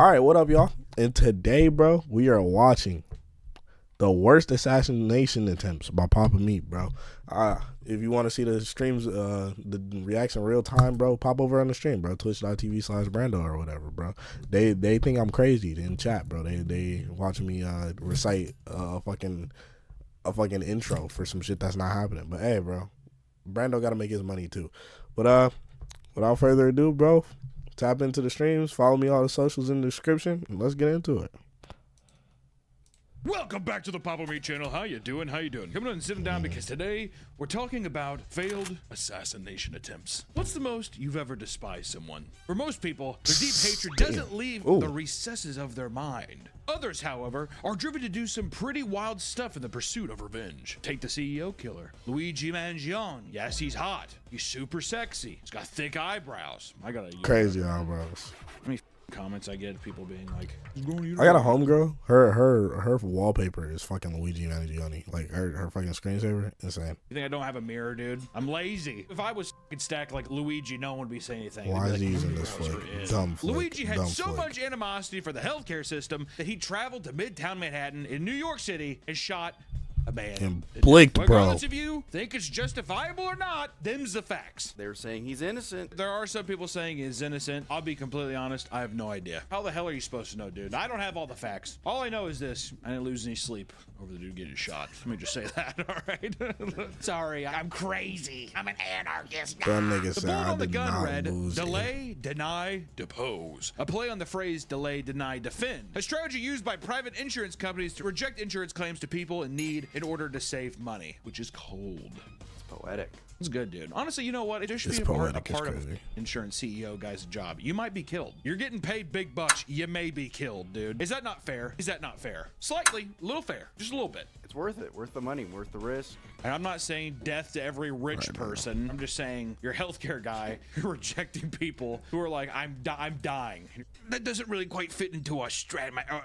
All right, what up, y'all? And today, bro, we are watching the worst assassination attempts by Papa Meat, bro. If you want to see the streams, the reaction real time, bro, pop over on the stream, bro. Twitch.tv/Brando or whatever, bro. They think I'm crazy in chat, bro. They watching me recite a fucking intro for some shit that's not happening. But hey, bro, Brando gotta make his money too. But without further ado, bro, tap into the streams, follow me all the socials in the description, and let's get into it. Welcome back to the Papa Meat channel. How you doing? Coming on and sitting down because today we're talking about failed assassination attempts. What's the most you've ever despised someone? For most people, their deep hatred doesn't leave the recesses of their mind. Others, however, are driven to do some pretty wild stuff in the pursuit of revenge. Take the CEO killer, Luigi Mangione. Yes, he's hot. He's super sexy. He's got thick eyebrows. I got crazy eyebrows. I mean, comments I get, people being like, I got a homegirl. Her wallpaper is fucking Luigi Mangione. Like her fucking screensaver, insane. You think I don't have a mirror, dude? I'm lazy. If I was stacked like Luigi, no one would be saying anything. Why is he using this flick? Dumb flick. Luigi had so much animosity for the healthcare system that he traveled to Midtown Manhattan in New York City and shot a man. And blinked, bro. Regardless of you think it's justifiable or not, them's the facts. They're saying he's innocent. There are some people saying he's innocent. I'll be completely honest, I have no idea. How the hell are you supposed to know, dude? I don't have all the facts. All I know is this: I didn't lose any sleep over the dude getting shot. Let me just say that, all right? Sorry, I'm crazy. I'm an anarchist. That nigga The said bullet I on the did gun not read, lose delay, deny, depose. A play on the phrase delay, deny, defend. A strategy used by private insurance companies to reject insurance claims to people in need in order to save money, which is cold. It's poetic. It's good, dude. Honestly, you know what? It just should be a part of an insurance CEO guy's job. You might be killed. You're getting paid big bucks. You may be killed, dude. Is that not fair? Is that not fair? Slightly, a little fair, just a little bit. It's worth it. Worth the money. Worth the risk. And I'm not saying death to every rich person. I'm just saying you're a healthcare guy. You're rejecting people who are like, I'm dying. That doesn't really quite fit into our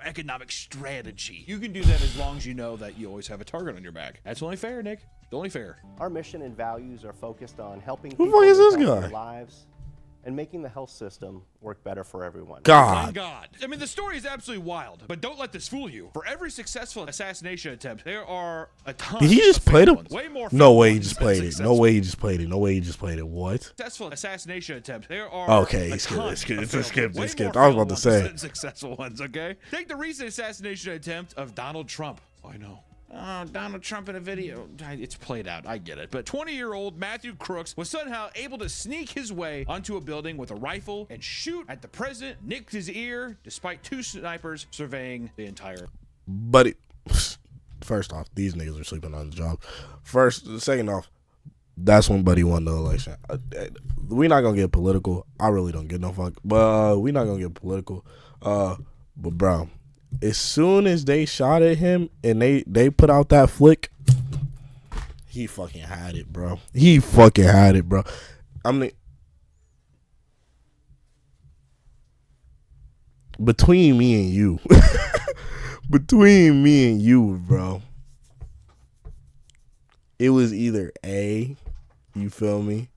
economic strategy. You can do that as long as you know that you always have a target on your back. That's only fair, Nick. It's only fair. Our mission and values are focused on helping Who people the fuck is this live guy? their lives and making the health system work better for everyone. God. I mean, the story is absolutely wild, but don't let this fool you. For every successful assassination attempt, there are a ton. Did he just play him? Way more. No way he just played it. No way he just played it. No way he just played it. What? Successful assassination attempt. There are okay. It's skipped. I was about to say successful ones. Okay. Take the recent assassination attempt of Donald Trump. I know. Donald Trump in a video. It's played out. I get it. But 20-year-old Matthew Crooks was somehow able to sneak his way onto a building with a rifle and shoot at the president, nicked his ear, despite two snipers surveying the entire. But first off, these niggas are sleeping on the job. Second off, that's when Buddy won the election. We're not gonna get political. I really don't give no fuck. But we're not gonna get political. But bro, as soon as they shot at him and they put out that flick, he fucking had it, bro. I mean, between me and you, bro, it was either A, you feel me,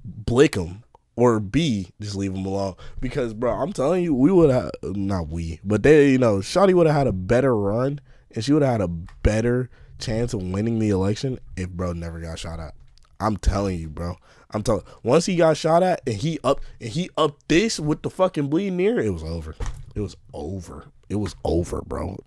blick him, or B, just leave him alone. Because, bro, I'm telling you, we would have, not we, but they, Shawty would have had a better run, and she would have had a better chance of winning the election if bro never got shot at. I'm telling you, bro. Once he got shot at, and he upped this with the fucking bleeding ear, it was over. It was over, bro.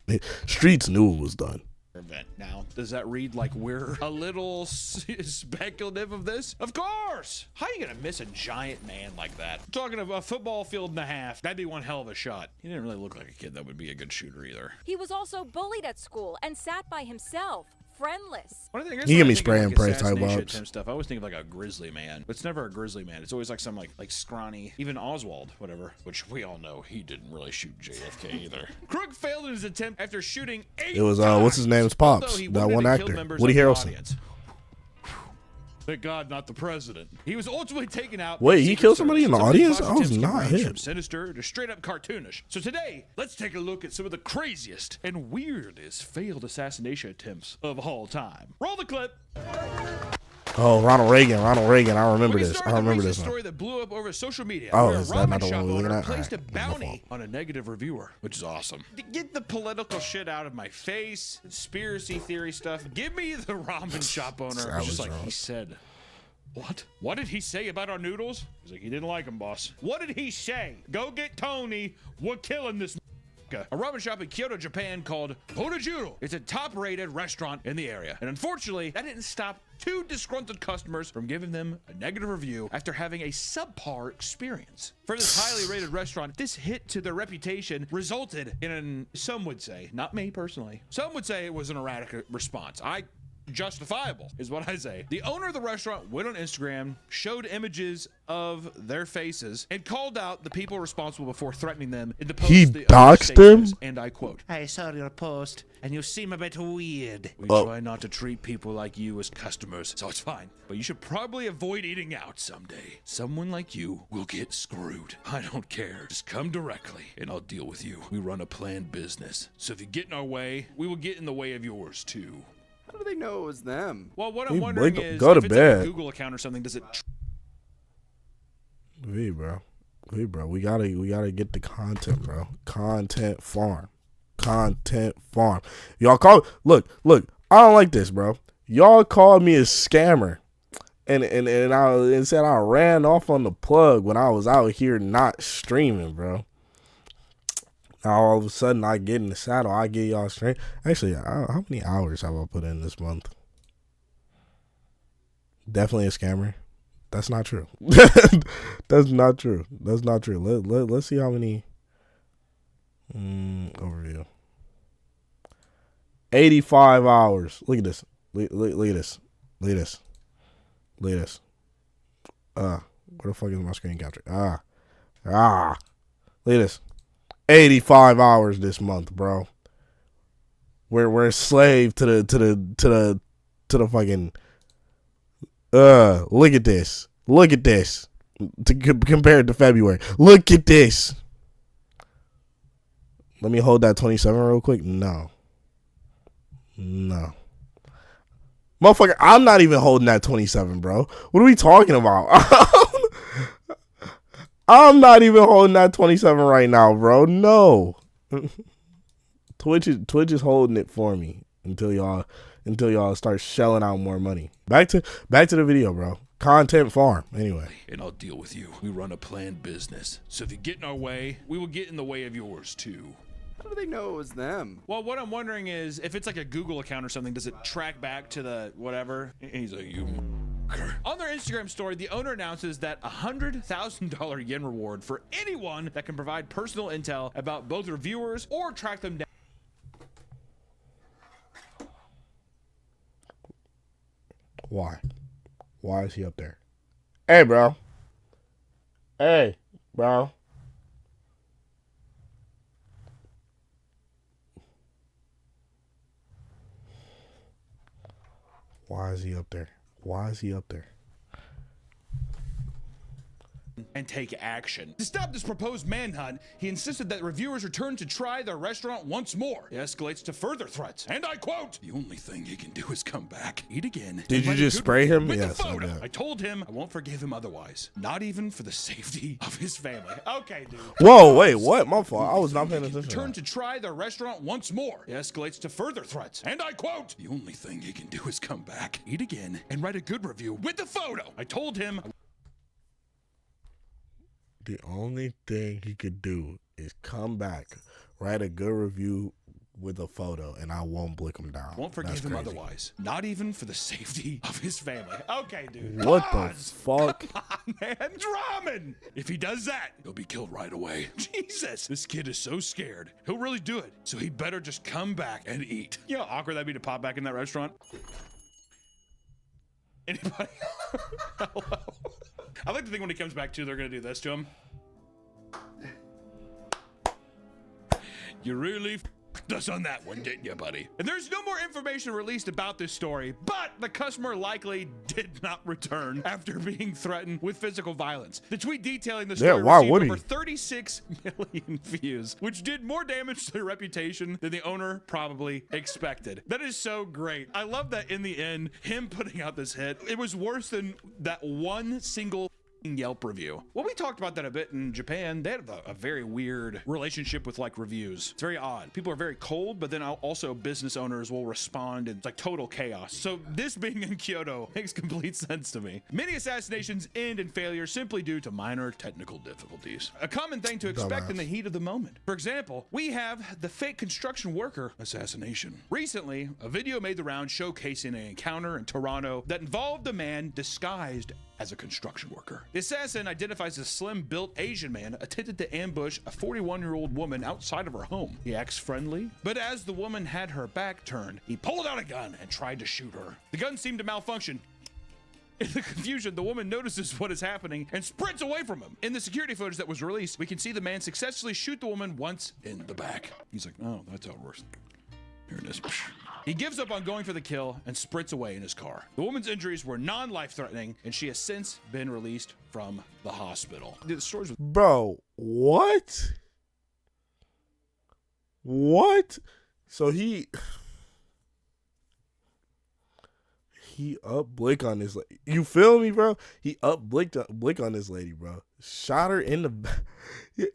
Streets knew it was done. Event. Now, does that read like we're a little speculative of this? Of course! How are you gonna miss a giant man like that? I'm talking about a football field and a half. That'd be one hell of a shot. He didn't really look like a kid that would be a good shooter either. He was also bullied at school and sat by himself. Friendless. He give me spray and pray type vibes. Stuff. I always think of like a grizzly man, but it's never a grizzly man. It's always like some like scrawny, even Oswald, whatever, which we all know he didn't really shoot JFK either. Crook failed in his attempt after shooting 8 It was times, what's his name's Pops, that one actor, Woody Harrelson. Thank God, not the president. He was ultimately taken out. Wait, he killed somebody in the audience? I was not him. From sinister to straight up cartoonish. So today, let's take a look at some of the craziest and weirdest failed assassination attempts of all time. Roll the clip. Oh, Ronald Reagan. I remember We this. start I with a remember recent this one. story that blew up over social media. Oh, where a is that not ramen the shop one we're looking owner at? placed a Alright, my bounty fault. on a negative reviewer, which is awesome. To get the political shit out of my face, conspiracy theory stuff, give me the ramen shop owner. That Who's just was like, wrong. he said, what? What did he say about our noodles? He's like, he didn't like them, boss. What did he say? Go get Tony. We're killing this. A ramen shop in Kyoto, Japan called Honojuro. It's a top-rated restaurant in the area. And unfortunately, that didn't stop two disgruntled customers from giving them a negative review after having a subpar experience. For this highly rated restaurant, this hit to their reputation resulted in some would say, not me personally, some would say it was an erratic response. Justifiable is what I say. The owner of the restaurant went on Instagram, showed images of their faces, and called out the people responsible before threatening them in the post. He the owner doxed stated them? this, and I quote, I saw your post and you seem a bit weird. We Oh. try not to treat people like you as customers, so it's fine. But you should probably avoid eating out someday. Someone like you will get screwed. I don't care. Just come directly and I'll deal with you. We run a planned business. So if you get in our way, we will get in the way of yours too. How do they know it was them? Well, what Hey, I'm wondering Blake, is, go to if it's like a bed. Google account or something, does it? Hey, bro. We gotta get the content, bro. Content farm. Y'all call. Look. I don't like this, bro. Y'all called me a scammer, and said I ran off on the plug when I was out here not streaming, bro. Now all of a sudden I get in the saddle, I get y'all straight. Actually, how many hours have I put in this month? Definitely a scammer. That's not true. That's not true. Let's see how many. Overview. 85 hours. Look at this. Look at this. Where the fuck is my screen capture? Look at this. 85 hours this month, bro. We're a slave to the fucking. Look at this. Compared to February. Look at this. Let me hold that 27 real quick. No. Motherfucker, I'm not even holding that 27, bro. What are we talking about? I'm not even holding that 27 right now, bro. No. Twitch is holding it for me until y'all start shelling out more money. Back to the video, bro. Content farm. Anyway. And I'll deal with you. We run a planned business. So if you get in our way, we will get in the way of yours too. How do they know it was them? Well, what I'm wondering is, if it's like a Google account or something, does it track back to the whatever? And he's like, you. On their Instagram story, the owner announces that $100,000 yen reward for anyone that can provide personal intel about both reviewers or track them down. Why? Why is he up there? Hey, bro. Why is he up there? And take action. To stop this proposed manhunt, he insisted that reviewers return to try their restaurant once more. It escalates to further threats. And I quote, the only thing he can do is come back, eat again. Did and you write a just good spray review him? with the Yes, I photo. did. I told him I won't forgive him otherwise. Not even for the safety of his family. Okay, dude. Whoa, wait, what? My fault. I was not paying attention. Return to try their restaurant once more. It escalates to further threats. And I quote, the only thing he can do is come back, eat again, and write a good review with the photo. I told him. The only thing he could do is come back, write a good review with a photo, and I won't blick him down. Won't forgive him otherwise. Not even for the safety of his family. Okay, dude. What Pause. the fuck? Come on, man. Ramen. If he does that, he'll be killed right away. Jesus. This kid is so scared. He'll really do it. So he better just come back and eat. You know how awkward that'd be to pop back in that restaurant? Anybody? Hello? I like to think when he comes back too, they're gonna do this to him. You really fucked us on that one, didn't you, buddy? And there's no more information released about this story, but the customer likely did not return after being threatened with physical violence. The tweet detailing the story why received would over he? 36 million views, which did more damage to their reputation than the owner probably expected. That is so great. I love that in the end, him putting out this hit, it was worse than that one single Yelp review. Well, we talked about that a bit in Japan. They have a very weird relationship with like reviews. It's very odd. People are very cold, but then also business owners will respond in like total chaos. So this being in Kyoto makes complete sense to me. Many assassinations end in failure simply due to minor technical difficulties. A common thing to expect in the heat of the moment. For example, we have the fake construction worker assassination. Recently, a video made the round showcasing an encounter in Toronto that involved a man disguised as a construction worker. The assassin, identifies as a slim-built Asian man, attempted to ambush a 41-year-old woman outside of her home. He acts friendly, but as the woman had her back turned, he pulled out a gun and tried to shoot her. The gun seemed to malfunction. In the confusion, the woman notices what is happening and sprints away from him. In the security footage that was released, we can see the man successfully shoot the woman once in the back. He's like, oh, that's how it works. Here it is. He gives up on going for the kill and sprints away in his car. The woman's injuries were non-life-threatening, and she has since been released from the hospital. The stories with Bro, what? What? So he up Blick on this lady. You feel me, bro? He up Blick on this lady, bro. Shot her in the back.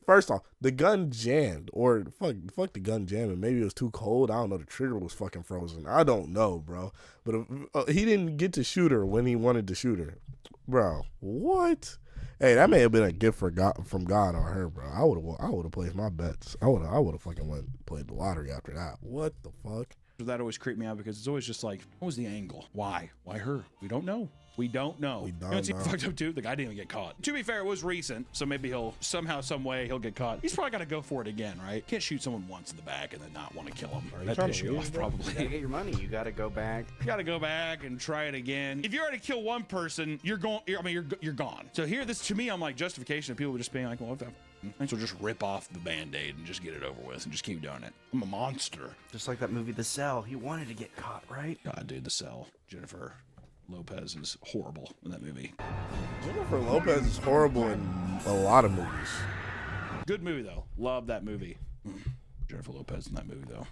First off, the gun jammed, or fuck the gun jamming. Maybe it was too cold. I don't know. The trigger was fucking frozen. I don't know, bro. But he didn't get to shoot her when he wanted to shoot her, bro. What? Hey, that may have been a gift from God on her, bro. I would have placed my bets. I would have fucking played the lottery after that. What the fuck? that always creeped me out because it's always just like, what was the angle? Why? Why her? We don't know. We don't know. We You don't know what's know. fucked up too? The guy didn't even get caught. To be fair, it was recent, so maybe he'll somehow, some way, he'll get caught. He's probably gonna go for it again, right? Can't shoot someone once in the back and then not want to kill him. you That trying piss to you leave, off, bro? You gotta probably. get your money. You gotta go back. You gotta go back and try it again. If you already kill one person, you're going. I mean, you're gone. So here, this to me, I'm like justification of people just being like, well, if I might as well just rip off the band-aid and just get it over with and just keep doing it. I'm a monster. Just like that movie, The Cell. He wanted to get caught, right? God, dude, The Cell. Jennifer Lopez is horrible in that movie. Jennifer Lopez is horrible in a lot of movies. Good movie though. Love that movie. Jennifer Lopez in that movie though.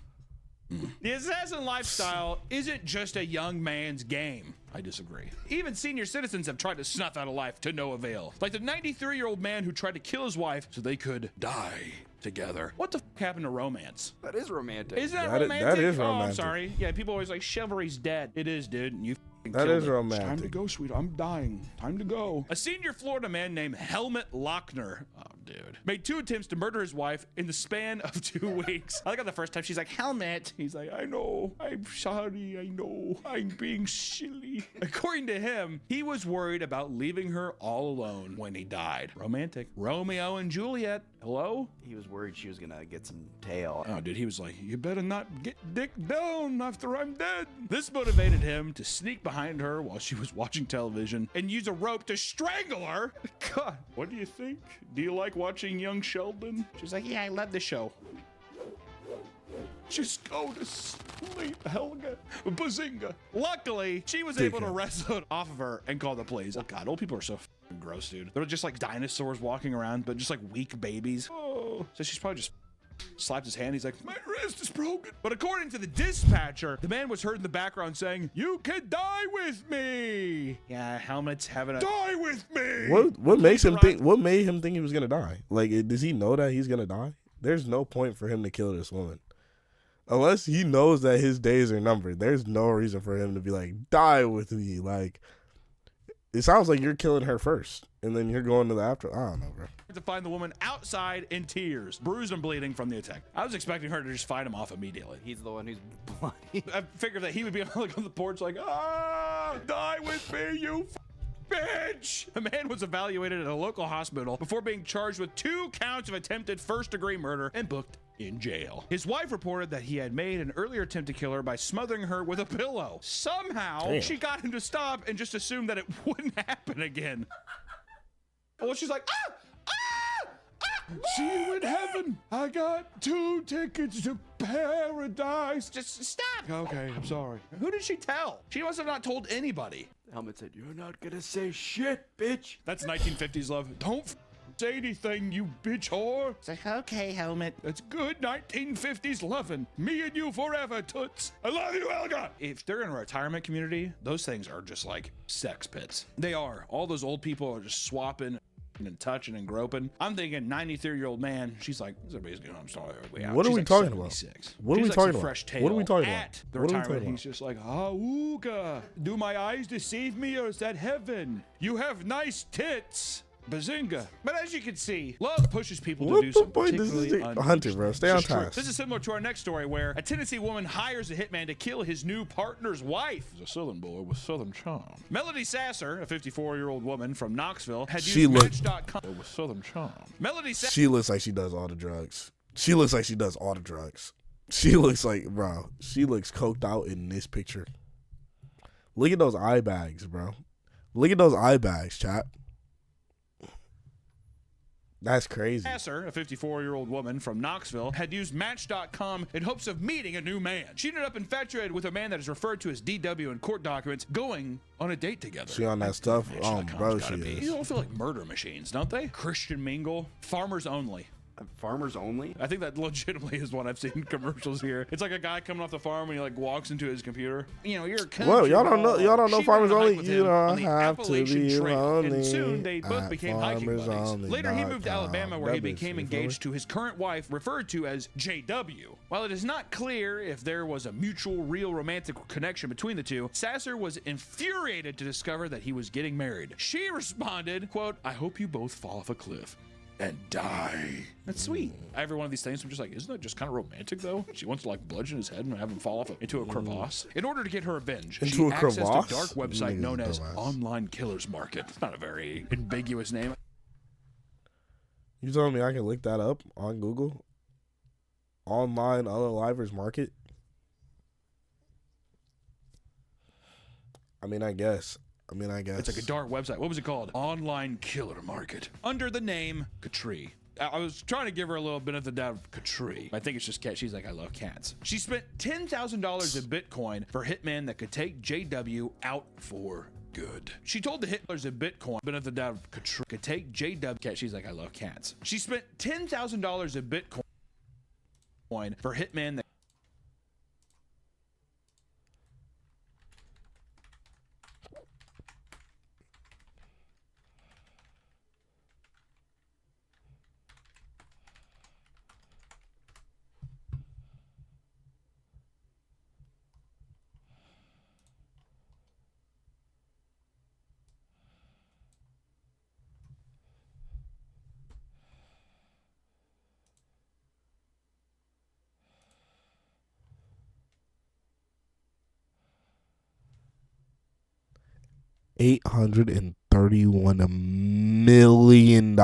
The assassin lifestyle isn't just a young man's game. I disagree. Even senior citizens have tried to snuff out a life to no avail. Like the 93-year-old man who tried to kill his wife so they could die together. What the happened to romance? That is romantic. Isn't that That is- romantic? that is Oh, I'm romantic. sorry. Yeah, people always like chivalry's dead. It is, dude. And you That killed is it. romantic. It's time to go, sweetheart. I'm dying. Time to go. A senior Florida man named Helmut Lochner, oh, dude, made 2 attempts to murder his wife in the span of 2 weeks. I like how the first time she's like, Helmut. He's like, I know. I'm sorry. I know. I'm being silly. According to him, he was worried about leaving her all alone when he died. Romantic. Romeo and Juliet. Hello? He was worried she was gonna get some tail. Oh, dude, he was like, you better not get dick down after I'm dead. This motivated him to sneak behind her while she was watching television and use a rope to strangle her. God, what do you think? Do you like watching Young Sheldon? She's like, yeah, I love the show. Just go to sleep, Helga. Bazinga. Luckily, she was able to wrestle it off of her and call the police. Oh, God, old people are so f***ing gross, dude. They're just like dinosaurs walking around, but just like weak babies. Oh. So she's probably just slapped his hand. He's like, my wrist is broken. But according to the dispatcher, the man was heard in the background saying, you can die with me. Yeah, Helmut's having a die with me. What makes him think? What made him think he was gonna die? Like, does he know that he's gonna die? There's no point for him to kill this woman. Unless he knows that his days are numbered, there's no reason for him to be like, die with me. Like, it sounds like you're killing her first, and then you're going to the after. I don't know, bro. to find the woman outside in tears, bruised and bleeding from the attack. I was expecting her to just fight him off immediately. He's the one who's bloody. I figured that he would be like on the porch like, ah, die with me, you bitch. The man was evaluated at a local hospital before being charged with 2 counts of attempted first-degree murder and booked in jail. His wife reported that he had made an earlier attempt to kill her by smothering her with a pillow. Somehow, Damn. she got him to stop and just assumed that it wouldn't happen again. Well, she's like, ah, ah, ah, See you in heaven. I got 2 tickets to paradise. Just stop. Okay, I'm sorry. Who did she tell? She must have not told anybody. The helmet said, "You're not gonna say shit, bitch." That's 1950s love. Don't say anything, you bitch whore. It's like, okay, helmet. That's good 1950s loving. Me and you forever, toots. I love you, Elga. If they're in a retirement community, those things are just like sex pits. They are. All those old people are just swapping and touching and groping. I'm thinking 93-year-old man. She's like, everybody's going, I'm sorry. What are we talking about? What are we talking about? Fresh tail What are we talking about? at the What are we retirement. talking He's just like, Auga, do my eyes deceive me or is that heaven? You have nice tits. Bazinga. But as you can see, love pushes people What to do the some fuck? This is particularly Hunter, bro. Stay on This is true. task. This is similar to our next story where a Tennessee woman hires a hitman to kill his new partner's wife. He's a southern boy with southern charm. Melody Sasser, a 54-year-old woman from Knoxville, had She used looked- Match.com with southern charm. Melody Sasser. She looks like she does all the drugs. She looks like she does all the drugs. She looks like, bro, she looks coked out in this picture. Look at those eye bags, bro. Look at those eye bags, chat. That's crazy. Sasser, a 54-year-old woman from Knoxville, had used Match.com in hopes of meeting a new man. She ended up infatuated with a man that is referred to as DW in court documents, going on a date together. She on that stuff? Oh, Match.com's bro, gotta she be. is. You all feel like murder machines, don't they? Christian mingle, farmers only. Farmers only? I think that legitimately is what I've seen in commercials here. It's like a guy coming off the farm and he like walks into his computer. You know, you're a country Well, y'all don't know. boy. Y'all don't know She farmers went on a only. hike with You him on don't the have to Appalachian be Trail, lonely. and soon they both at became hiking buddies. farmersonly.com. Later, he moved to Alabama where he That bitch, became you feel me? engaged to his current wife, referred to as JW. While it is not clear if there was a mutual, real romantic connection between the two, Sasser was infuriated to discover that he was getting married. She responded, quote, "I hope you both fall off a cliff and die." That's sweet. Every one of these things, I'm just like, isn't that just kind of romantic though? She wants to like bludgeon his head and have him fall off into a crevasse. In order to get her revenge, she Into a accessed crevasse? a dark website Niggas known as dumbass. Online Killers Market. It's not a very ambiguous name. You telling me I can look that up on Google? Online unalivers market? I mean, I guess. It's like a dark website. What was it called? Online Killer Market. Under the name Katri. I was trying to give her a little bit of the doubt of Katri. I think it's just cat. She's like, I love cats. She spent $10,000 in Bitcoin for hitman that could take JW out for good. She told the hitlers in Bitcoin, bit of the doubt of Katri could take JW. Cat. She's like, I love cats. She spent $10,000 in Bitcoin for hitman that. $831 million.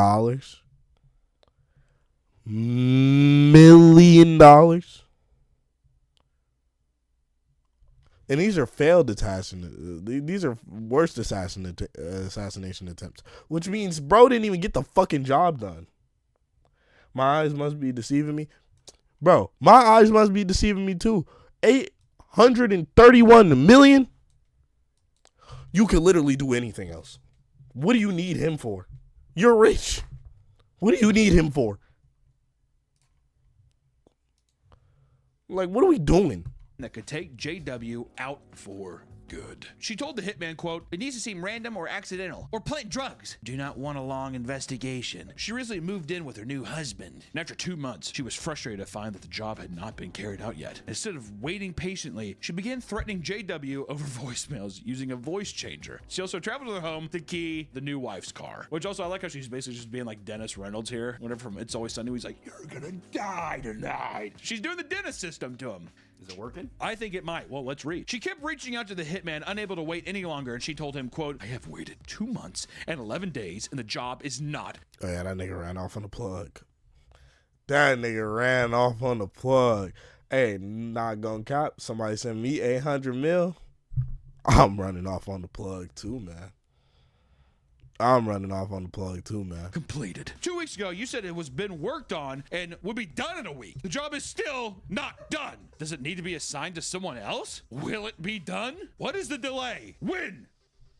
And these are failed these are worst assassination attempts, which means bro didn't even get the fucking job done. My eyes must be deceiving me, bro. My eyes must be deceiving me too. 831 million. You could literally do anything else. What do you need him for? You're rich. What do you need him for? Like, what are we doing? That could take JW out for good. She told the hitman, quote, "It needs to seem random or accidental or plant drugs. Do not want a long investigation." She recently moved in with her new husband. And after 2 months, she was frustrated to find that the job had not been carried out yet. Instead of waiting patiently, she began threatening JW over voicemails using a voice changer. She also traveled to their home to key the new wife's car, which also I like how she's basically just being like Dennis Reynolds here. Whenever from It's Always Sunny, he's like, "You're gonna die tonight." She's doing the Dennis system to him. Is it working? I think it might. Well, let's read. She kept reaching out to the hitman, unable to wait any longer, and she told him, quote, "I have waited 2 months and 11 days, and the job is not." Oh yeah, that nigga ran off on the plug. That nigga ran off on the plug. Hey, not gonna cap. Somebody send me 800 mil. I'm running off on the plug too, man. I'm running off on the plug too, man. Completed. 2 weeks ago, you said it was been worked on and would be done in a week. The job is still not done. Does it need to be assigned to someone else? Will it be done? What is the delay? When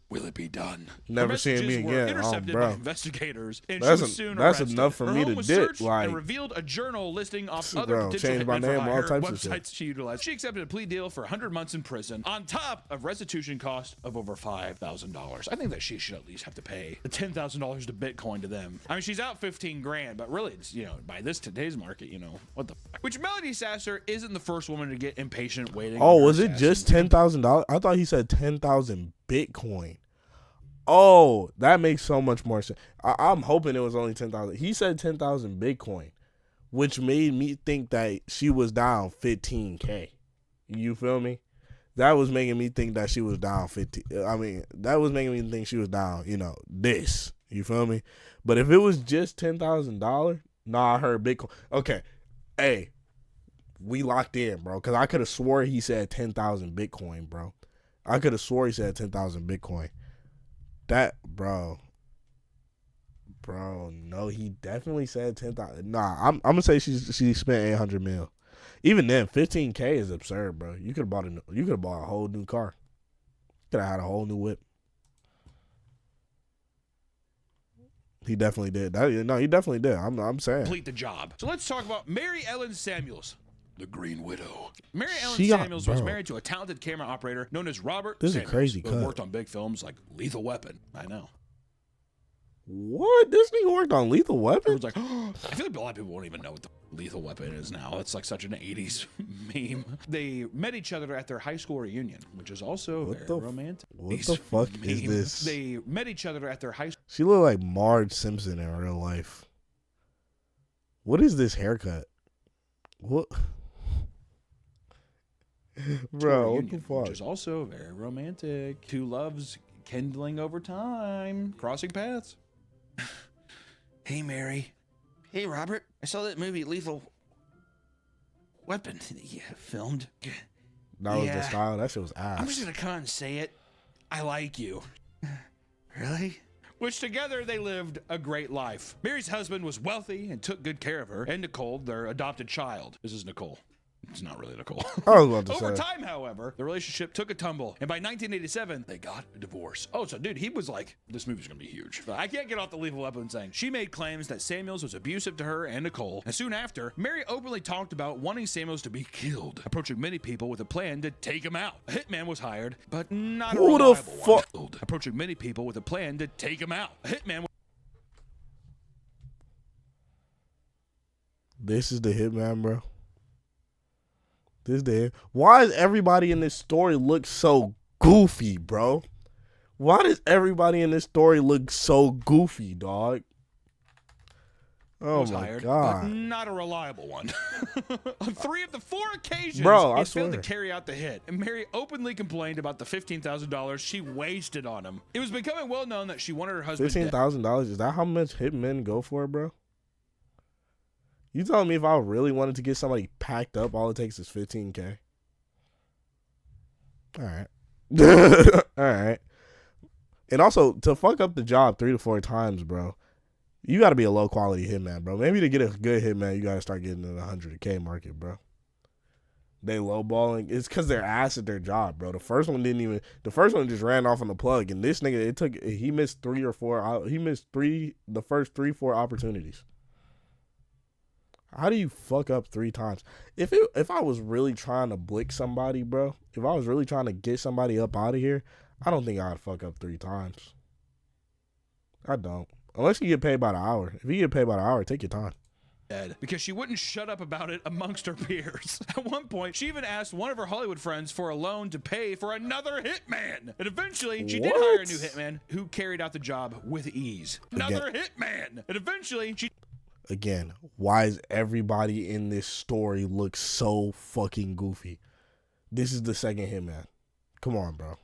will it be done? Never Her seeing me messages were again. Oh, intercepted bro. by investigators, and That's she was soon that's arrested. enough for Her me home to was dip, searched like- and revealed a journal listing off other Bro, potential changed my hitmen for name, all hire types of websites shit. she utilized. She accepted a plea deal for 100 months in prison, on top of restitution cost of over $5,000. I think that she should at least have to pay the $10,000 to Bitcoin to them. I mean, she's out 15 grand, but really, it's, you know, by today's market, you know, what the fuck? Which Melody Sasser isn't the first woman to get impatient waiting. Oh, on her was it assassin. just $10,000? I thought he said 10,000 Bitcoin. Oh, that makes so much more sense. I'm hoping it was only 10,000. He said 10,000 Bitcoin, which made me think that she was down 15K. You feel me? That was making me think that she was down 50. I mean, that was making me think she was down, you know, this. You feel me? But if it was just $10,000, nah, I heard Bitcoin. Okay. Hey, we locked in, bro. Because I could have swore he said 10,000 Bitcoin, bro. I could have swore he said 10,000 Bitcoin. That, bro, no, he definitely said 10,000. Nah, I'm gonna say she spent 800 mil. Even then, 15K is absurd, bro. You could have bought a whole new car. Could have had a whole new whip. He definitely did. He definitely did. I'm saying. Complete the job. So let's talk about Mary Ellen Samuels, the Green Widow. Mary Ellen She got- Samuels was bro. married to a talented camera operator known as Robert This is a Samuels, crazy who cut. worked on big films like Lethal Weapon. I know. What? This nigga worked on Lethal Weapon? Everyone's like, I feel like a lot of people won't even know what the Lethal Weapon is now. It's like such an 80s meme. They met each other at their high school reunion, which is also What very the romantic. what These the fuck is meme- this? They met each other at their high school. She looked like Marge Simpson in real life. What is this haircut? What? Bro, what the reunion, fuck? which is also very romantic. Two loves kindling over time, crossing paths. Hey, Mary. Hey, Robert. I saw that movie Lethal Weapon that you filmed. That was the Yeah. style. That shit was I'm just ass. gonna come out and say it. I like you. Really? Which together they lived a great life. Mary's husband was wealthy and took good care of her, and Nicole, their adopted child. This is Nicole. It's not really Nicole. I was about to Over say. time, however, the relationship took a tumble, and by 1987, they got a divorce. Oh, so dude, he was like, this movie's gonna be huge. But I can't get off the Lethal Weapon saying she made claims that Samuels was abusive to her and Nicole, and soon after, Mary openly talked about wanting Samuels to be killed, approaching many people with a plan to take him out. A hitman was hired, but not a Who the reliable one. fuck- Approaching many people with a plan to take him out. A hitman. This is the hitman, bro. This is the hit. Why does everybody in this story look so goofy, bro? Why does everybody in this story look so goofy, dog? Oh was my hired, but god. not a reliable one. On 3 of the 4 occasions, Bro, I he failed to swear. carry out the hit, and Mary openly complained about the $15,000 she wasted on him. It was becoming well known that she wanted her husband dead. $15,000, is that how much hitmen go for, bro? You telling me if I really wanted to get somebody packed up, all it takes is 15K? All right. All right. And also, to fuck up the job 3 to 4 times, bro, you got to be a low quality hitman, bro. Maybe to get a good hitman, you got to start getting in the 100K market, bro. They lowballing. It's because they're ass at their job, bro. The first one just ran off on the plug, and this nigga, he missed 3 or 4. He missed the first 3-4 opportunities. How do you fuck up 3 times? If I was really trying to blick somebody, bro, if I was really trying to get somebody up out of here, I don't think I'd fuck up 3 times. I don't. Unless you get paid by the hour. If you get paid by the hour, take your time. Dead because she wouldn't shut up about it amongst her peers. At one point, she even asked one of her Hollywood friends for a loan to pay for another hitman. And eventually, she did hire a new hitman who carried out the job with ease. Another hitman. And eventually, she... Again, why is everybody in this story look so fucking goofy? This is the second hitman. Come on, bro.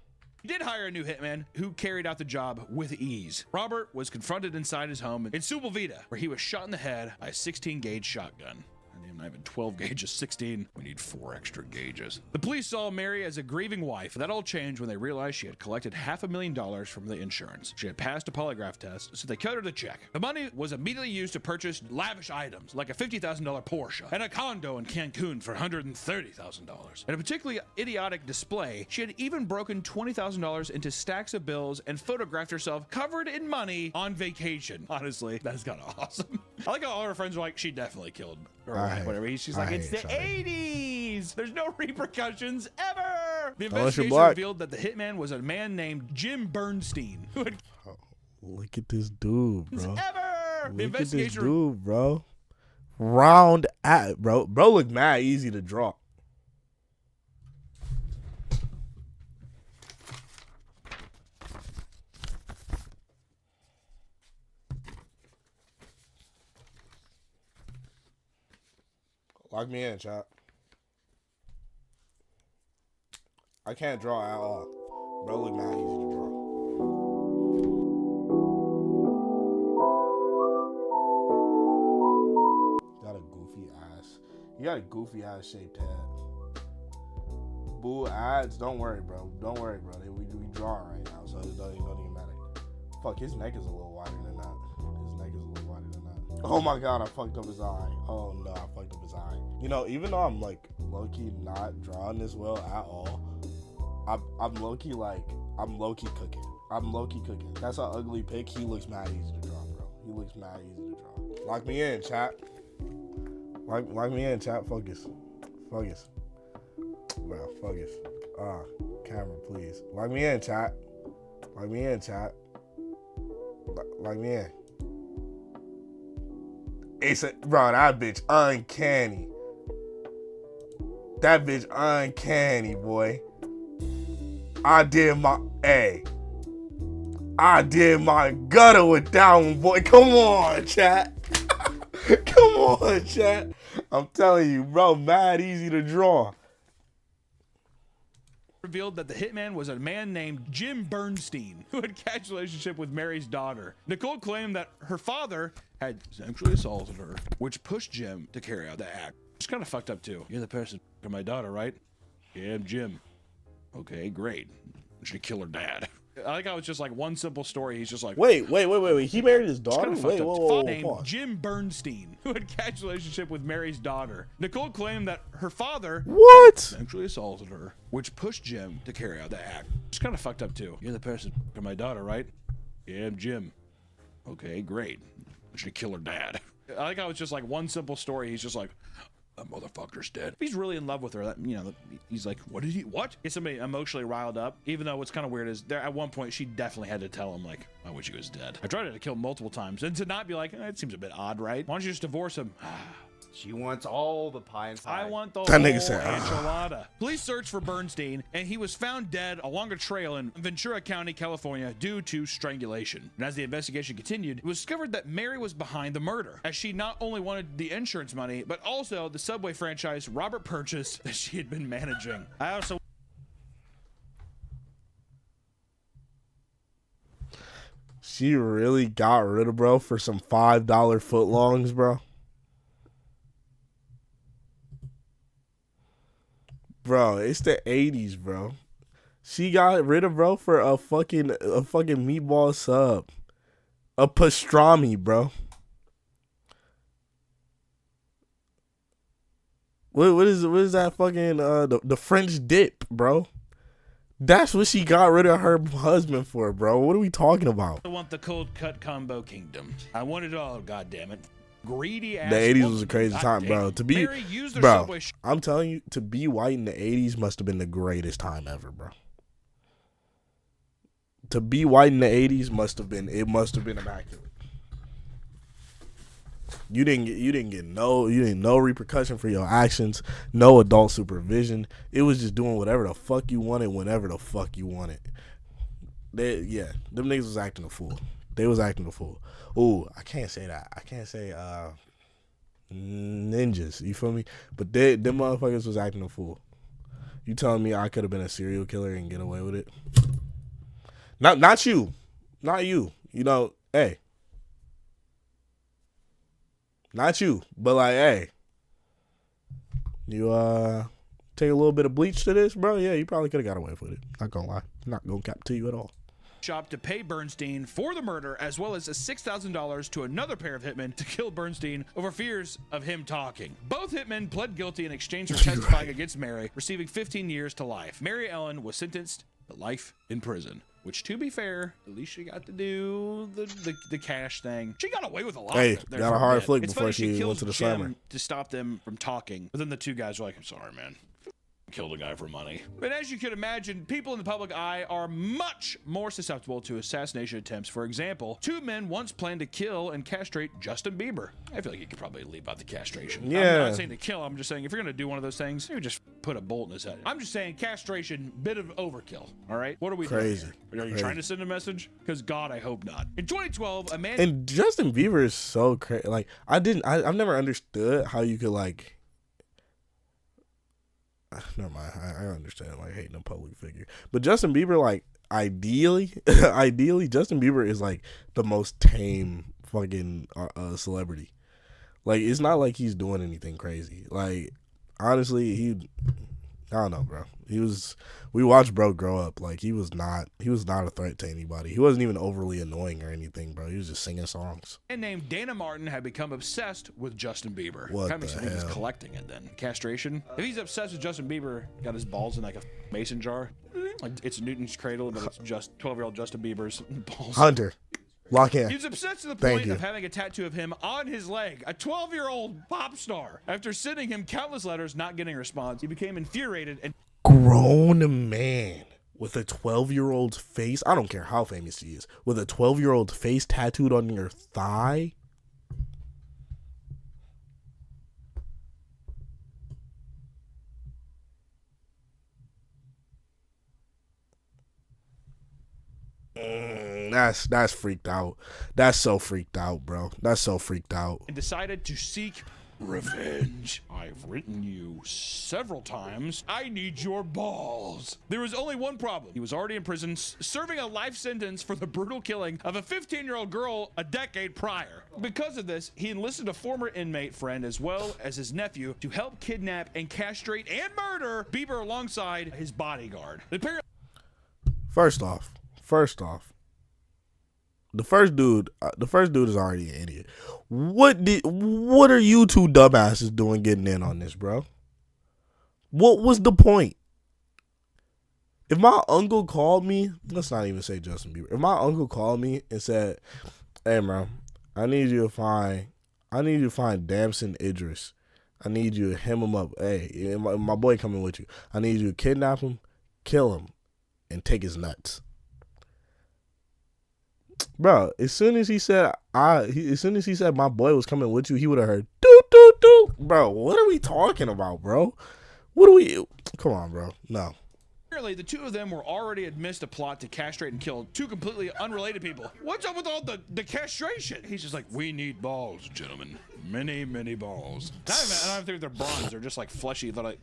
He did hire a new hitman who carried out the job with ease. Robert was confronted inside his home in Sepulveda, where he was shot in the head by a 16-gauge shotgun. I mean, not even 12 gauges, 16. We need 4 extra gauges. The police saw Mary as a grieving wife. That all changed when they realized she had collected $500,000 from the insurance. She had passed a polygraph test, so they cut her the check. The money was immediately used to purchase lavish items like a $50,000 Porsche and a condo in Cancun for $130,000. In a particularly idiotic display, she had even broken $20,000 into stacks of bills and photographed herself covered in money on vacation. Honestly, that's kind of awesome. I like how all her friends were like, she definitely killed her wife, whatever. She's like, it's the 80s. There's no repercussions ever. The investigation revealed that the hitman was a man named Jim Bernstein. Who had look at this dude, bro. Ever. The Look at this investigation dude, bro. Round at, bro. Bro look mad easy to draw. Lock me in, chat. I can't draw at all. Bro look mad easy to draw. You got a goofy ass shaped head. Boo ads, don't worry, bro. Don't worry, bro. We drawing right now, so it don't even matter. Fuck, his neck is a little wider than that. His neck is a little wider than that. Oh my god, I fucked up his eye. Oh no, I fucked up his eye. You know, even though I'm like low-key not drawing this well at all, I'm low-key cooking. I'm low-key cooking. That's an ugly pic. He looks mad easy to draw, bro. He looks mad easy to draw. Lock me in, chat. Lock me in, chat. Focus. Bro, focus. Camera, please. Lock me in, chat. Lock me in, chat. Lock me in. Bro, that bitch uncanny. That bitch uncanny, boy. I did my gutter with that one, boy. Come on, chat. Come on, chat. I'm telling you, bro, mad easy to draw. Revealed that the hitman was a man named Jim Bernstein, who had a casual relationship with Mary's daughter. Nicole claimed that her father had sexually assaulted her, which pushed Jim to carry out the act. It's kind of fucked up too. You're the person for my daughter, right? Yeah, I'm Jim. Okay, great. I'm just gonna kill her dad. I like how it's just like one simple story. He's just like, wait. He married his daughter? Wait, whoa, named Jim Bernstein, who had a casual relationship with Mary's daughter. Nicole claimed that her father sexually assaulted her, which pushed Jim to carry out the act. It's kind of fucked up too. You're the person for my daughter, right? Yeah, I'm Jim. Okay, great. I'm just gonna kill her dad. I like how it's just like one simple story. He's just like, that motherfucker's dead. He's really in love with her. That, you know, he's like, what? Get somebody emotionally riled up. Even though what's kind of weird is there at one point she definitely had to tell him like, I wish he was dead. I tried to kill him multiple times, and to not be like, it seems a bit odd, right? Why don't you just divorce him? She wants all the pie inside. I want the that whole nigga said, enchilada. Police searched for Bernstein, and he was found dead along a trail in Ventura County, California, due to strangulation. And as the investigation continued, it was discovered that Mary was behind the murder, as she not only wanted the insurance money, but also the Subway franchise Robert purchased that she had been managing. I also... She really got rid of bro for some $5 footlongs, bro. Bro, it's the 80s, bro. She got rid of bro for a fucking meatball sub. A pastrami, bro. What is that fucking the French dip, bro? That's what she got rid of her husband for, bro. What are we talking about? I want the cold cut combo kingdom. I want it all, goddammit. Greedy ass. The 80s was a crazy time, bro. To be, bro, I'm telling you, to be white in the 80s must have been the greatest time ever, bro. To be white in the 80s must have been immaculate. You didn't get no repercussion for your actions, no adult supervision. It was just doing whatever the fuck you wanted whenever the fuck you wanted. Them niggas was acting a fool. They was acting a fool. Ooh, I can't say that. I can't say ninjas. You feel me? But them motherfuckers was acting a fool. You telling me I could have been a serial killer and get away with it? Not you. Not you. You know, hey. Not you. But like, hey. You take a little bit of bleach to this, bro. Yeah, you probably could have got away with it. Not gonna lie. Not gonna cap to you at all. Shop to pay Bernstein for the murder, as well as a $6,000 to another pair of hitmen to kill Bernstein over fears of him talking. Both hitmen pled guilty in exchange for testifying against Mary, receiving 15 years to life. Mary Ellen was sentenced to life in prison, which, to be fair, at least she got to do the cash thing. She got away with a lot. Hey, there got for a hard bit. flick It's before funny, she kills went to the Jim summer. to stop them from talking, but then the two guys were like, "I'm sorry, man. Killed a guy for money." But as you can imagine, people in the public eye are much more susceptible to assassination attempts. For example, two men once planned to kill and castrate Justin Bieber. I feel like you could probably leave out the castration. Yeah. I'm not saying to kill, I'm just saying if you're going to do one of those things, you just put a bolt in his head. I'm just saying castration, bit of overkill. All right? What are we Crazy. doing here? Are you Crazy. trying to send a message? Because God, I hope not. In 2012, a man... And Justin Bieber is so crazy. Like, I've never understood how you could, like, never mind. I understand, like, hating a public figure. But Justin Bieber, like, ideally, Justin Bieber is, like, the most tame fucking celebrity. Like, it's not like he's doing anything crazy. Like, honestly, I don't know, bro. We watched bro grow up. Like, he was not a threat to anybody. He wasn't even overly annoying or anything, bro. He was just singing songs. man named Dana Martin had become obsessed with Justin Bieber. What Kind of makes the me think he's hell? collecting it then. Castration. If he's obsessed with Justin Bieber, got his balls in like a mason jar. Like it's Newton's cradle, but it's just 12-year-old Justin Bieber's balls. Hunter, lock in. He was obsessed to the Thank point you. of having a tattoo of him on his leg. A 12-year-old pop star. After sending him countless letters, not getting a response, he became infuriated and Grown man with a 12-year-old's face. I don't care how famous he is. With a 12-year-old face tattooed on your thigh. That's freaked out. That's so freaked out, bro. That's so freaked out. decided to seek revenge. I've written you several times. I need your balls. There was only one problem. He was already in prison, serving a life sentence for the brutal killing of a 15-year-old girl a decade prior. Because of this, he enlisted a former inmate friend as well as his nephew to help kidnap and castrate and murder Bieber alongside his bodyguard. Apparently, First off, the first dude is already an idiot. What are you two dumbasses doing getting in on this, bro? What was the point? If my uncle called me, let's not even say Justin Bieber. If my uncle called me and said, "Hey, bro, I need you to find Damson Idris. I need you to hem him up. Hey, my boy coming with you. I need you to kidnap him, kill him, and take his nuts." Bro, as soon as he said my boy was coming with you, he would have heard doo doo doo. Bro, what are we talking about, bro? Come on, bro. No. the two of them were already amidst a plot to castrate and kill two completely unrelated people. What's up with all the castration? He's just like, we need balls, gentlemen. Many, many balls. I don't even think they're bronze. They're just like fleshy. They're like...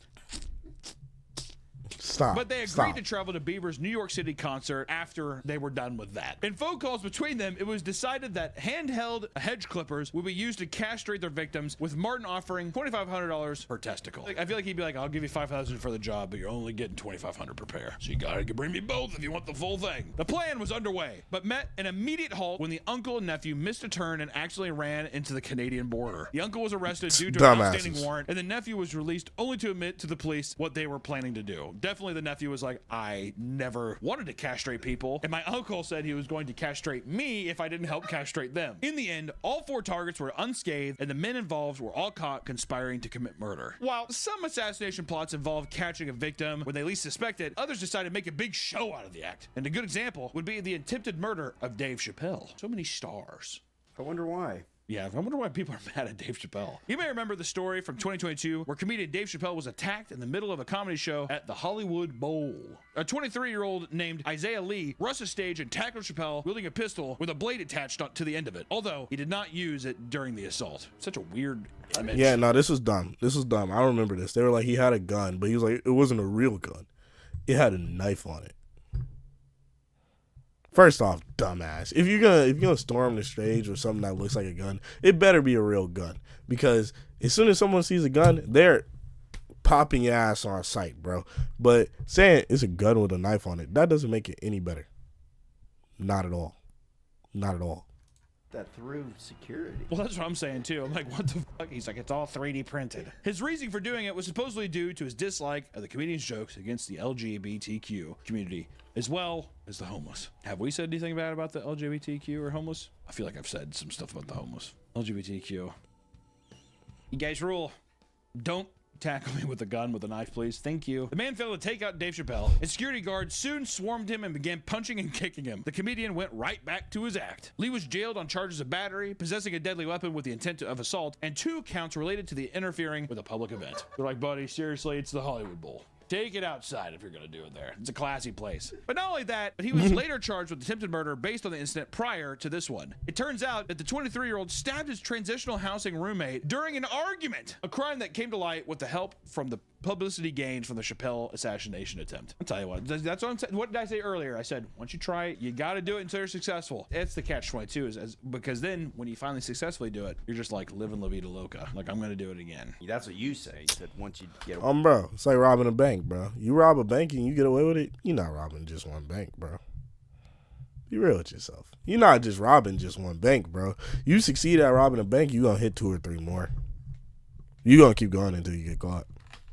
Stop. But they agreed to travel to Bieber's New York City concert after they were done with that. In phone calls between them, it was decided that handheld hedge clippers would be used to castrate their victims, with Martin offering $2,500 per testicle. I feel like he'd be like, I'll give you $5,000 for the job, but you're only getting $2,500 per pair. So you gotta bring me both if you want the full thing. The plan was underway, but met an immediate halt when the uncle and nephew missed a turn and accidentally ran into the Canadian border. The uncle was arrested due to an outstanding warrant, and the nephew was released only to admit to the police what they were planning to do. Definitely the nephew was like, I never wanted to castrate people, and my uncle said he was going to castrate me if I didn't help castrate them. In the end, all four targets were unscathed, and the men involved were all caught conspiring to commit murder. While some assassination plots involve catching a victim when they least suspect it, others decided to make a big show out of the act. And a good example would be the attempted murder of Dave Chappelle. So many stars. I wonder why. Yeah, I wonder why people are mad at Dave Chappelle. You may remember the story from 2022 where comedian Dave Chappelle was attacked in the middle of a comedy show at the Hollywood Bowl. A 23-year-old named Isaiah Lee rushed the stage and tackled Chappelle wielding a pistol with a blade attached to the end of it, although he did not use it during the assault. Such a weird image. Yeah, no, this was dumb. I remember this. They were like, he had a gun, but he was like, it wasn't a real gun. It had a knife on it. First off, dumbass. If you're gonna storm the stage with something that looks like a gun, it better be a real gun. Because as soon as someone sees a gun, they're popping your ass on sight, bro. But saying it's a gun with a knife on it, that doesn't make it any better. Not at all. Not at all. That through security. Well, that's what I'm saying too. I'm like, what the fuck? He's like, it's all 3D printed. His reasoning for doing it was supposedly due to his dislike of the comedian's jokes against the LGBTQ community, as well as the homeless. Have we said anything bad about the LGBTQ or homeless? I feel like I've said some stuff about the homeless. LGBTQ. You guys rule. Don't tackle me with a gun with a knife, please. Thank you. The man failed to take out Dave Chappelle, and security guards soon swarmed him and began punching and kicking him. The comedian went right back to his act. Lee was jailed on charges of battery, possessing a deadly weapon with the intent of assault, and 2 counts related to the interfering with a public event. They're like, buddy, seriously, it's the Hollywood Bowl. Take it outside if you're going to do it there. It's a classy place. But not only that, but he was later charged with attempted murder based on the incident prior to this one. It turns out that the 23-year-old stabbed his transitional housing roommate during an argument, a crime that came to light with the help from the publicity gained from the Chappelle assassination attempt. I'll tell you what, that's what I'm saying. What did I say earlier? I said, once you try it, you got to do it until you're successful. It's the catch-22 because then when you finally successfully do it, you're just like living La Vida Loca. Like, I'm going to do it again. That's what you say. You said once you get away. Bro, it's like robbing a bank, bro. You rob a bank and you get away with it, you're not robbing just one bank, bro. Be real with yourself. You're not just robbing just one bank, bro. You succeed at robbing a bank, you're going to hit 2 or 3 more. You're going to keep going until you get caught.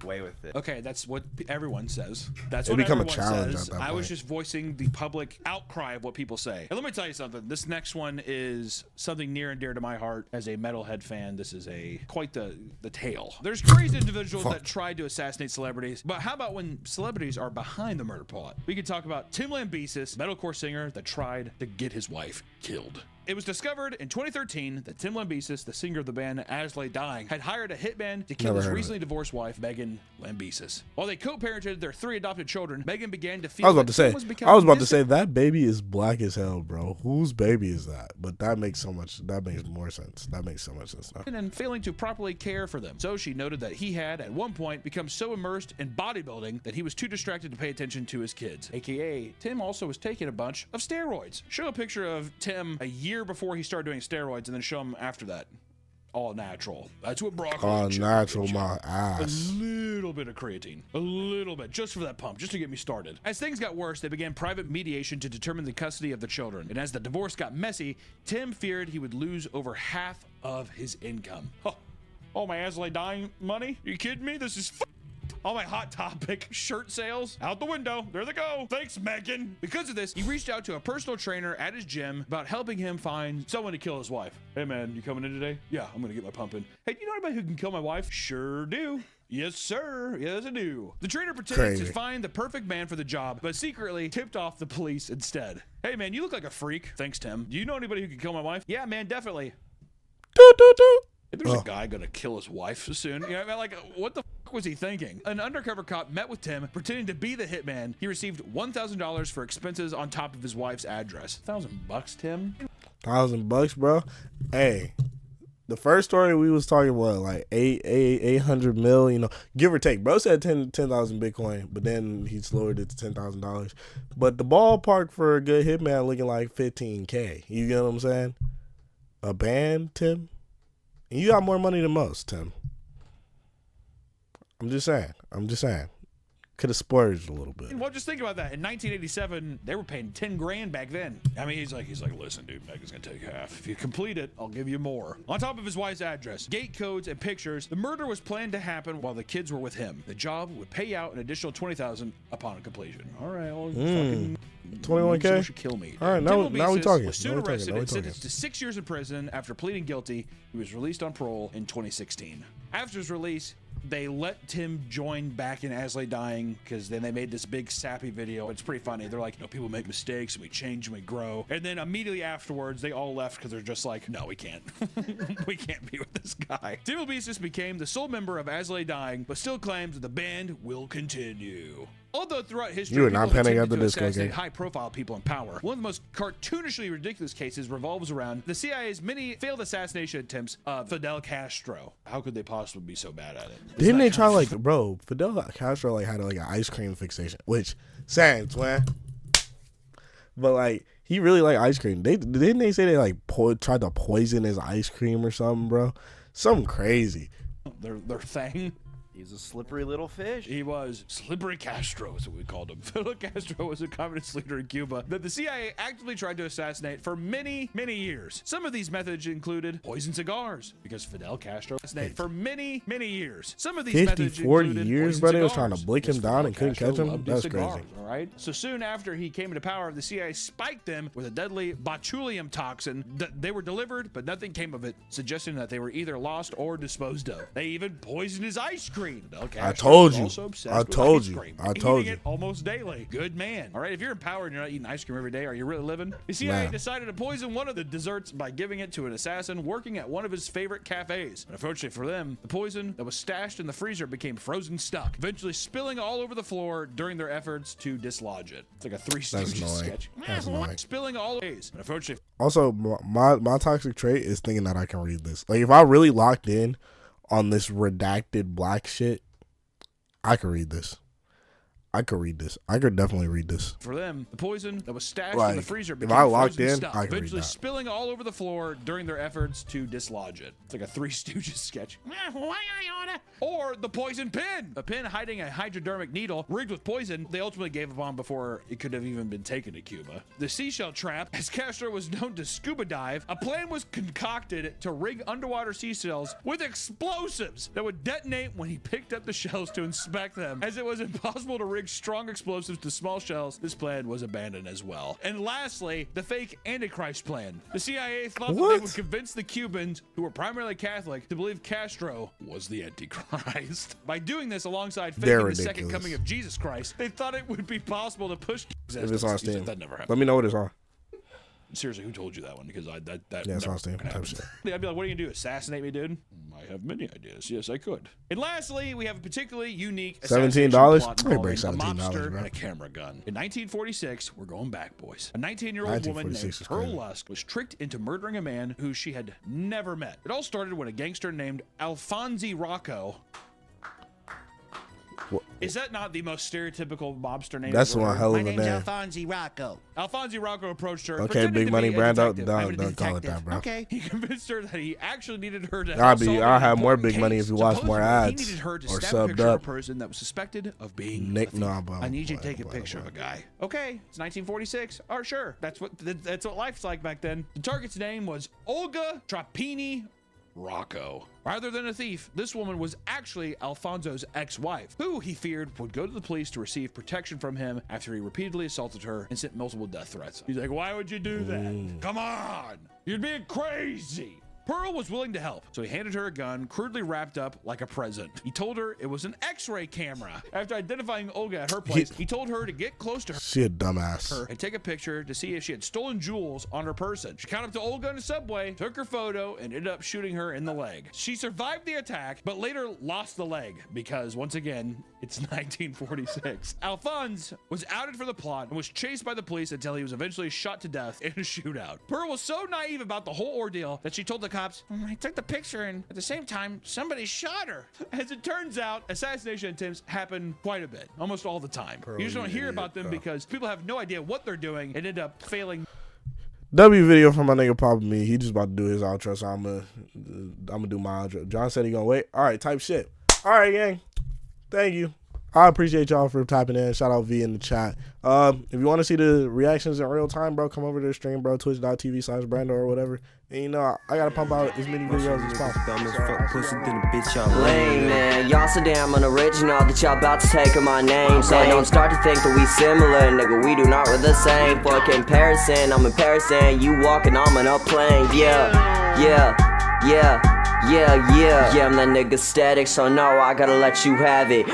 Away with it. Okay, that's what everyone says. That's It what become a everyone challenge says. at that I was point. just voicing the public outcry of what people say. And let me tell you something. This next one is something near and dear to my heart as a metalhead fan. This is quite the tale. There's crazy individuals that tried to assassinate celebrities, but how about when celebrities are behind the murder plot? We could talk about Tim Lambesis, metalcore singer that tried to get his wife killed. It was discovered in 2013 that Tim Lambesis, the singer of the band As Lay Dying, had hired a hitman to kill Never his heard of recently divorced wife, Megan Lambesis. While they co-parented their 3 adopted children, Megan began to feel I was about to say, Tim was becoming distant. that baby is black as hell, bro. Whose baby is that? But that makes more sense. That makes so much sense now. And failing to properly care for them. So she noted that he had, at one point, become so immersed in bodybuilding that he was too distracted to pay attention to his kids. AKA, Tim also was taking a bunch of steroids. Show a picture of Tim a year before he started doing steroids and then show him after that. All natural. That's what broccoli. All and chicken natural, get you. my ass. A little bit of creatine. A little bit. Just for that pump. Just to get me started. As things got worse, they began private mediation to determine the custody of the children. And as the divorce got messy, Tim feared he would lose over half of his income. Huh. Oh, my As Lay Dying money? Are you kidding me? This is all my Hot Topic shirt sales out the window. There they go. Thanks, Megan. Because of this, he reached out to a personal trainer at his gym about helping him find someone to kill his wife. Hey, man, you coming in today? Yeah, I'm going to get my pump in. Hey, do you know anybody who can kill my wife? Sure do. Yes, sir. Yes, I do. The trainer pretended Crazy. to find the perfect man for the job, but secretly tipped off the police instead. Hey, man, you look like a freak. Thanks, Tim. Do you know anybody who can kill my wife? Yeah, man, definitely. If there's a guy gonna kill his wife soon, you know, I mean, like, what the fuck was he thinking? An undercover cop met with Tim, pretending to be the hitman. He received $1,000 for expenses on top of his wife's address. $1,000, Tim? $1,000, bro. Hey, the first story we was talking about, like 800 mil, you know, give or take. Bro said 10,000 Bitcoin, but then he lowered it to $10,000. But the ballpark for a good hitman looking like 15K. You get what I'm saying? A band, Tim? And you got more money than most, Tim. I'm just saying. Could have splurged a little bit. Well, just think about that. In 1987, they were paying 10 grand back then. I mean, he's like, listen, dude, Megan's gonna take half. If you complete it, I'll give you more. On top of his wife's address, gate codes, and pictures, the murder was planned to happen while the kids were with him. The job would pay out an additional $20,000 upon completion. All right, well, fucking 21K? someone should kill me. All right, now we Tim talking. was soon arrested and sentenced to 6 years in prison. After pleading guilty, he was released on parole in 2016. After his release, they let Tim join back in As Lay Dying because then they made this big sappy video. It's pretty funny. They're like, people make mistakes and we change and we grow. And then immediately afterwards, they all left because they're just like, no, we can't. We can't be with this guy. Tim Lambesis became the sole member of As Lay Dying, but still claims that the band will continue. Although throughout history, You were not people have Panic at attempted the to Disco assassinate gang. high-profile people in power. One of the most cartoonishly ridiculous cases revolves around the CIA's many failed assassination attempts of Fidel Castro. How could they possibly be so bad at it? Didn't they try bro? Fidel Castro had an ice cream fixation, which sans man. But like he really liked ice cream. Didn't they say they tried to poison his ice cream or something, bro? Something crazy. Their thing. He's a slippery little fish. He was Slippery Castro, is what we called him. Fidel Castro was a communist leader in Cuba that the CIA actively tried to assassinate for many, many years. Some of these methods included poison cigars, because Fidel Castro assassinated for many, many years. Some of these 50, methods 40 included years, poison bro. They was cigars, trying to blink him because down Fidel and couldn't Castro catch him. loved his That's crazy. cigars, all right? So soon after he came into power, the CIA spiked them with a deadly botulinum toxin. They were delivered, but nothing came of it, suggesting that they were either lost or disposed of. They even poisoned his ice cream. Fidel Castro told was you. also obsessed I with told ice you. cream, I told eating you. it almost daily. Good man. All right, if you're in power and you're not eating ice cream every day, are you really living? The CIA Man. decided to poison one of the desserts by giving it to an assassin working at one of his favorite cafes. And unfortunately for them, the poison that was stashed in the freezer became frozen stuck, eventually spilling all over the floor during their efforts to dislodge it. It's like a Three That's Stooges annoying. sketch. That's annoying. Spilling all over. And unfortunately, Also, my toxic trait is thinking that I can read this. Like, if I really locked in on this redacted black shit, I could read this. I could definitely read this. for them, the poison that was stashed in Like, the freezer if became I locked frozen in, stuck, I could read eventually that. spilling all over the floor during their efforts to dislodge it. It's like a Three Stooges sketch. Or the poison pin. A pin hiding a hypodermic needle rigged with poison they ultimately gave up on before it could have even been taken to Cuba. The seashell trap, as Castro was known to scuba dive, a plan was concocted to rig underwater seashells with explosives that would detonate when he picked up the shells to inspect them. As it was impossible to rig strong explosives to small shells, this plan was abandoned as well. And lastly, the fake Antichrist plan. The CIA thought that they What? would convince the Cubans, who were primarily Catholic, to believe Castro was the Antichrist. By doing this alongside They're faking the second ridiculous. coming of Jesus Christ, they thought it would be possible to push If it's on Steam, that never happened. let me know what it's on. Seriously, who told you that one? Because that Yeah, it's never on Steam. fucking Type happened. shit. I'd be like, what are you gonna do? Assassinate me, dude? I have many ideas. Yes, I could. And lastly, we have a particularly unique assassination $17? plot I can break involving a $17, mobster bro. and a camera gun. In 1946, we're going back, boys. A 19-year-old woman 1946 named is Pearl crazy. Lusk was tricked into murdering a man who she had never met. It all started when a gangster named Alfonso Rocco. What? Is that not the most stereotypical mobster name? That's I've ever one heard? hell My of a name's name. Alfonso Rocco. Alfonso Rocco approached her. Okay, pretending Big to Money be a brand out. detective. Don't call it that, bro. Okay. He convinced her that he actually needed her to I'll help solve I'll an have more important Big Money case. if you watch more Supposedly, ads He needed her to or snap a subbed picture of a up. person that was suspected of being Nick, a thief. nah, bro. I need you to Boy, take a boy, picture boy. of a guy. Okay, it's 1946. Oh, sure. That's what life's like back then. The target's name was Olga Tropini Rocco. Rather than a thief, this woman was actually Alfonso's ex-wife, who he feared would go to the police to receive protection from him after he repeatedly assaulted her and sent multiple death threats. He's like, why would you do that? Come on! You're being crazy! Pearl was willing to help, so he handed her a gun, crudely wrapped up like a present. He told her it was an X-ray camera. After identifying Olga at her place, he told her to get close to her She a dumbass. and take a picture to see if she had stolen jewels on her person. She caught up to Olga in a subway, took her photo, and ended up shooting her in the leg. She survived the attack, but later lost the leg because, once again, it's 1946. Alphonse was outed for the plot and was chased by the police until he was eventually shot to death in a shootout. Pearl was so naive about the whole ordeal that she told the cops, I took the picture and at the same time, somebody shot her. As it turns out, assassination attempts happen quite a bit, almost all the time. You just don't hear about them because people have no idea what they're doing and end up failing. W video from my nigga Papa Me. He just about to do his outro, so I'm gonna do my outro. John said he gonna wait. All right, type shit. All right, gang. Thank you. I appreciate y'all for typing in. Shout out V in the chat. If you want to see the reactions in real time, bro, come over to the stream, bro. Twitch.tv/Brando or whatever. And you know, I gotta pump out as many videos as possible. Lame, man. Y'all so damn unoriginal that y'all about to take my name. So don't start to think that we similar, nigga. We do not we're the same. For comparison, I'm in Paris and you walking on a plane. Yeah, I'm that nigga static, so no, I gotta let you have it.